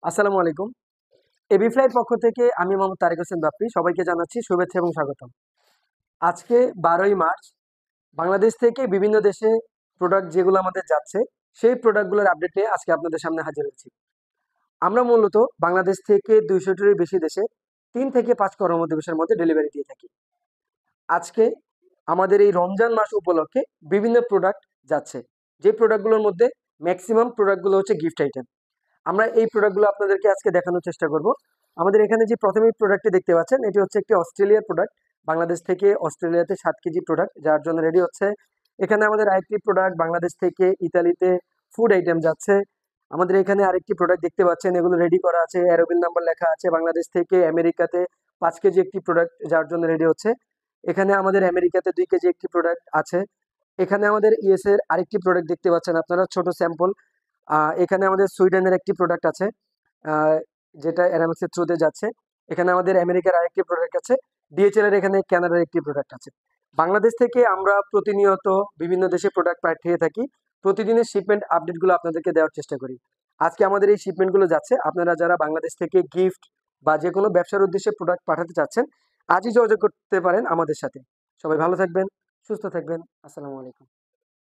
আসসালামু আলাইকুম। এবি ফ্লাইয়ের পক্ষ থেকে আমি মোহাম্মদ তারেক হোসেন বাপ্পি সবাইকে জানাচ্ছি শুভেচ্ছা এবং স্বাগতম। আজকে 12ই মার্চ বাংলাদেশ থেকে বিভিন্ন দেশে প্রোডাক্ট যেগুলো আমাদের যাচ্ছে সেই প্রোডাক্টগুলোর আপডেট নিয়ে আজকে আপনাদের সামনে হাজির হয়েছি। আমরা মূলত বাংলাদেশ থেকে 200-টিরও বেশি দেশে 3 থেকে 5 কর্মদিবসের মধ্যে ডেলিভারি দিয়ে থাকি। আজকে আমাদের এই রমজান মাস উপলক্ষে বিভিন্ন প্রোডাক্ট যাচ্ছে। যে প্রোডাক্টগুলোর মধ্যে ম্যাক্সিমাম প্রোডাক্টগুলো হচ্ছে গিফট আইটেম। আমরা এই প্রোডাক্টগুলো আপনাদেরকে আজকে দেখানোর চেষ্টা করব। আমাদের এখানে যে প্রথমেই প্রোডাক্টটি দেখতে পাচ্ছেন এটি হচ্ছে একটি অস্ট্রেলিয়ার প্রোডাক্ট। বাংলাদেশ থেকে অস্ট্রেলিয়াতে 7 কেজি প্রোডাক্ট যার জন্য রেডি হচ্ছে। এখানে আমাদের আরেকটি প্রোডাক্ট বাংলাদেশ থেকে ইতালিতে ফুড আইটেম যাচ্ছে। আমাদের এখানে আরেকটি প্রোডাক্ট দেখতে পাচ্ছেন, এগুলো রেডি করা আছে, অ্যারোবিল নাম্বার লেখা আছে। বাংলাদেশ থেকে আমেরিকাতে 5 কেজি একটি প্রোডাক্ট যার জন্য রেডি হচ্ছে। এখানে আমাদের আমেরিকাতে 2 কেজি একটি প্রোডাক্ট আছে। এখানে আমাদের ইএস এর আরেকটি প্রোডাক্ট দেখতে পাচ্ছেন আপনারা, ছোট স্যাম্পল। এখানে আমাদের সুইডেনের একটি প্রোডাক্ট আছে, আহ, যেটা অ্যারামিক্সের থ্রুতে যাচ্ছে। এখানে আমাদের আমেরিকার আরেকটি প্রোডাক্ট আছে। ডিএচএল এর এখানে কানাডার একটি প্রোডাক্ট আছে। বাংলাদেশ থেকে আমরা প্রতিনিয়ত বিভিন্ন দেশে প্রোডাক্ট পাঠিয়ে থাকি। প্রতিদিনের শিপমেন্ট আপডেটগুলো আপনাদেরকে দেওয়ার চেষ্টা করি। আজকে আমাদের এই শিপমেন্টগুলো যাচ্ছে। আপনারা যারা বাংলাদেশ থেকে গিফট বা যে কোনো ব্যবসার উদ্দেশ্যে প্রোডাক্ট পাঠাতে চাচ্ছেন আজই যোগাযোগ করতে পারেন আমাদের সাথে। সবাই ভালো থাকবেন, সুস্থ থাকবেন। আসসালামু আলাইকুম।